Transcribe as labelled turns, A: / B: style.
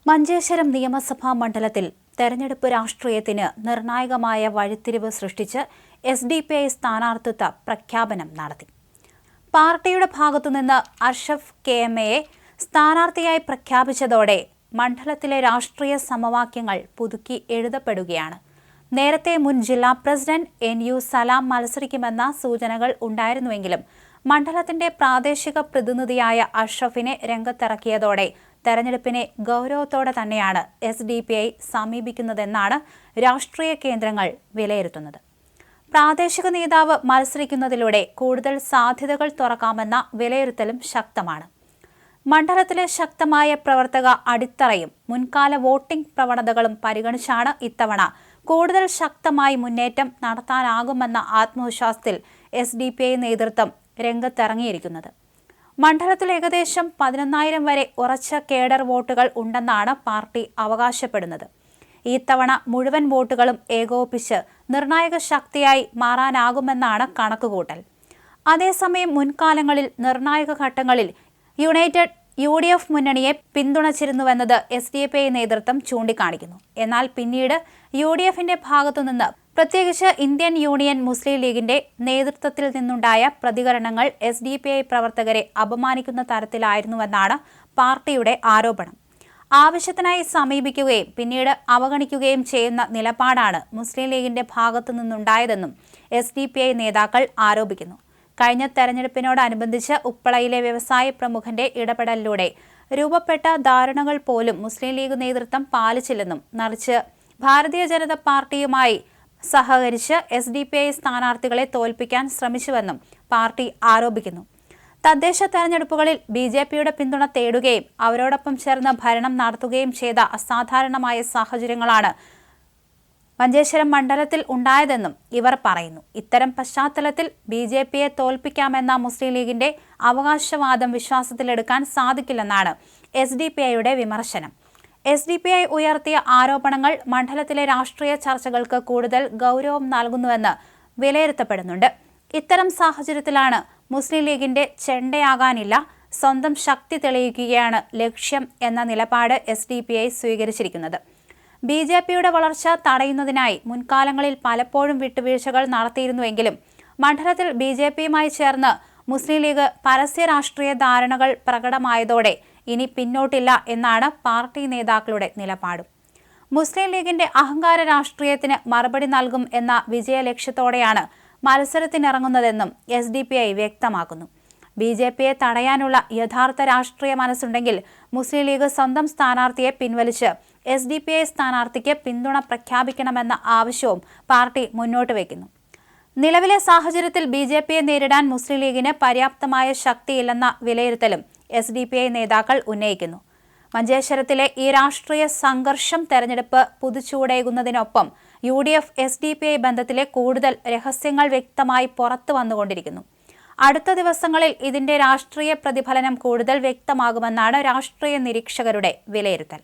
A: മഞ്ചേശ്വരം നിയമസഭാ മണ്ഡലത്തിൽ തെരഞ്ഞെടുപ്പ് രാഷ്ട്രീയത്തിന് നിർണായകമായ വഴിത്തിരിവ് സൃഷ്ടിച്ച് SDPI സ്ഥാനാർത്ഥിത്വ പ്രഖ്യാപനം നടത്തി. പാർട്ടിയുടെ ഭാഗത്തുനിന്ന് അഷ്റഫ് KMയെ സ്ഥാനാർത്ഥിയായി പ്രഖ്യാപിച്ചതോടെ മണ്ഡലത്തിലെ രാഷ്ട്രീയ സമവാക്യങ്ങൾ പുതുക്കി എഴുതപ്പെടുകയാണ്. നേരത്തെ മുൻ ജില്ലാ പ്രസിഡന്റ് NU സലാം മത്സരിക്കുമെന്ന സൂചനകൾ ഉണ്ടായിരുന്നുവെങ്കിലും മണ്ഡലത്തിന്റെ പ്രാദേശിക പ്രതിനിധിയായ അഷ്റഫിനെ രംഗത്തിറക്കിയതോടെ തെരഞ്ഞെടുപ്പിനെ ഗൗരവത്തോടെ തന്നെയാണ് SDPI സമീപിക്കുന്നതെന്നാണ് രാഷ്ട്രീയ കേന്ദ്രങ്ങൾ വിലയിരുത്തുന്നത്. പ്രാദേശിക നേതാവ് മത്സരിക്കുന്നതിലൂടെ കൂടുതൽ സാധ്യതകൾ തുറക്കാമെന്ന വിലയിരുത്തലും ശക്തമാണ്. മണ്ഡലത്തിലെ ശക്തമായ പ്രവർത്തക അടിത്തറയും മുൻകാല വോട്ടിംഗ് പ്രവണതകളും പരിഗണിച്ചാണ് ഇത്തവണ കൂടുതൽ ശക്തമായി മുന്നേറ്റം നടത്താനാകുമെന്ന ആത്മവിശ്വാസത്തിൽ SDPI നേതൃത്വം രംഗത്തിറങ്ങിയിരിക്കുന്നത്. മണ്ഡലത്തിൽ ഏകദേശം 11,000 വരെ ഉറച്ച കേഡർ വോട്ടുകൾ ഉണ്ടെന്നാണ് പാർട്ടി അവകാശപ്പെടുന്നത്. ഈ തവണ മുഴുവൻ വോട്ടുകളും ഏകോപിപ്പിച്ച് നിർണായക ശക്തിയായി മാറാനാകുമെന്നാണ് കണക്കുകൂട്ടൽ. അതേസമയം മുൻകാലങ്ങളിൽ നിർണായക ഘട്ടങ്ങളിൽ യുണൈറ്റഡ് UDF മുന്നണിയെ പിന്തുണച്ചിരുന്നുവെന്നത് SDPI നേതൃത്വം ചൂണ്ടിക്കാണിക്കുന്നു. എന്നാൽ പിന്നീട് UDFന്റെ ഭാഗത്തുനിന്ന് പ്രത്യേകിച്ച് ഇന്ത്യൻ യൂണിയൻ മുസ്ലിം ലീഗിന്റെ നേതൃത്വത്തിൽ നിന്നുണ്ടായ പ്രതികരണങ്ങൾ SDPI പ്രവർത്തകരെ അപമാനിക്കുന്ന തരത്തിലായിരുന്നുവെന്നാണ് പാർട്ടിയുടെ ആരോപണം. ആവശ്യത്തിനായി സമീപിക്കുകയും പിന്നീട് അവഗണിക്കുകയും ചെയ്യുന്ന നിലപാടാണ് മുസ്ലിം ലീഗിന്റെ ഭാഗത്തു നിന്നുണ്ടായതെന്നും SDPI നേതാക്കൾ ആരോപിക്കുന്നു. കഴിഞ്ഞ തെരഞ്ഞെടുപ്പിനോടനുബന്ധിച്ച് ഉപ്പളയിലെ വ്യവസായ പ്രമുഖന്റെ ഇടപെടലിലൂടെ രൂപപ്പെട്ട ധാരണകൾ പോലും മുസ്ലിം ലീഗ് നേതൃത്വം പാലിച്ചില്ലെന്നും മറിച്ച് ഭാരതീയ ജനതാ പാർട്ടിയുമായി സഹകരിച്ച് SDPI സ്ഥാനാർത്ഥികളെ തോൽപ്പിക്കാൻ ശ്രമിച്ചുവെന്നും പാർട്ടി ആരോപിക്കുന്നു. തദ്ദേശ തെരഞ്ഞെടുപ്പുകളിൽ BJPയുടെ പിന്തുണ തേടുകയും അവരോടൊപ്പം ചേർന്ന് ഭരണം നടത്തുകയും ചെയ്ത അസാധാരണമായ സാഹചര്യങ്ങളാണ് മഞ്ചേശ്വരം മണ്ഡലത്തിൽ ഉണ്ടായതെന്നും ഇവർ പറയുന്നു. ഇത്തരം പശ്ചാത്തലത്തിൽ BJPയെ തോൽപ്പിക്കാമെന്ന മുസ്ലിം ലീഗിന്റെ അവകാശവാദം വിശ്വാസത്തിലെടുക്കാൻ സാധിക്കില്ലെന്നാണ് SDPIയുടെ വിമർശനം. SDPI ഉയർത്തിയ ആരോപണങ്ങൾ മണ്ഡലത്തിലെ രാഷ്ട്രീയ ചർച്ചകൾക്ക് കൂടുതൽ ഗൗരവം നൽകുന്നുവെന്ന് വിലയിരുത്തപ്പെടുന്നുണ്ട്. ഇത്തരം സാഹചര്യത്തിലാണ് മുസ്ലിം ലീഗിന്റെ ചെണ്ടയാകാനില്ല, സ്വന്തം ശക്തി തെളിയിക്കുകയാണ് ലക്ഷ്യം എന്ന നിലപാട് SDPI സ്വീകരിച്ചിരിക്കുന്നത്. BJPയുടെ വളർച്ച തടയുന്നതിനായി മുൻകാലങ്ങളിൽ പലപ്പോഴും വിട്ടുവീഴ്ചകൾ നടത്തിയിരുന്നുവെങ്കിലും മണ്ഡലത്തിൽ BJPയുമായി ചേർന്ന് മുസ്ലിം ലീഗ് പരസ്യ രാഷ്ട്രീയ ധാരണകൾ പ്രകടമായതോടെ ഇനി പിന്നോട്ടില്ല എന്നാണ് പാർട്ടി നേതാക്കളുടെ നിലപാട്. മുസ്ലിം ലീഗിന്റെ അഹങ്കാര രാഷ്ട്രീയത്തിന് മറുപടി നൽകും എന്ന വിജയലക്ഷ്യത്തോടെയാണ് മത്സരത്തിനിറങ്ങുന്നതെന്നും SDPI വ്യക്തമാക്കുന്നു. BJPയെ തടയാനുള്ള യഥാർത്ഥ രാഷ്ട്രീയ മനസ്സുണ്ടെങ്കിൽ മുസ്ലിം ലീഗ് സ്വന്തം സ്ഥാനാർത്ഥിയെ പിൻവലിച്ച് SDPI സ്ഥാനാർത്ഥിക്ക് പിന്തുണ പ്രഖ്യാപിക്കണമെന്ന ആവശ്യവും പാർട്ടി മുന്നോട്ട് വയ്ക്കുന്നു. നിലവിലെ സാഹചര്യത്തിൽ BJPയെ നേരിടാൻ മുസ്ലിം ലീഗിന് പര്യാപ്തമായ ശക്തിയില്ലെന്ന വിലയിരുത്തലും SDPI നേതാക്കൾ ഉന്നയിക്കുന്നു. മഞ്ചേശ്വരത്തിലെ ഈ രാഷ്ട്രീയ സംഘർഷം തെരഞ്ഞെടുപ്പ് പുതുച്ചൂടേകുന്നതിനൊപ്പം UDF SDPI ബന്ധത്തിലെ കൂടുതൽ രഹസ്യങ്ങൾ വ്യക്തമായി പുറത്തു വന്നുകൊണ്ടിരിക്കുന്നു. അടുത്ത ദിവസങ്ങളിൽ ഇതിന്റെ രാഷ്ട്രീയ പ്രതിഫലനം കൂടുതൽ വ്യക്തമാകുമെന്നാണ് രാഷ്ട്രീയ നിരീക്ഷകരുടെ വിലയിരുത്തൽ.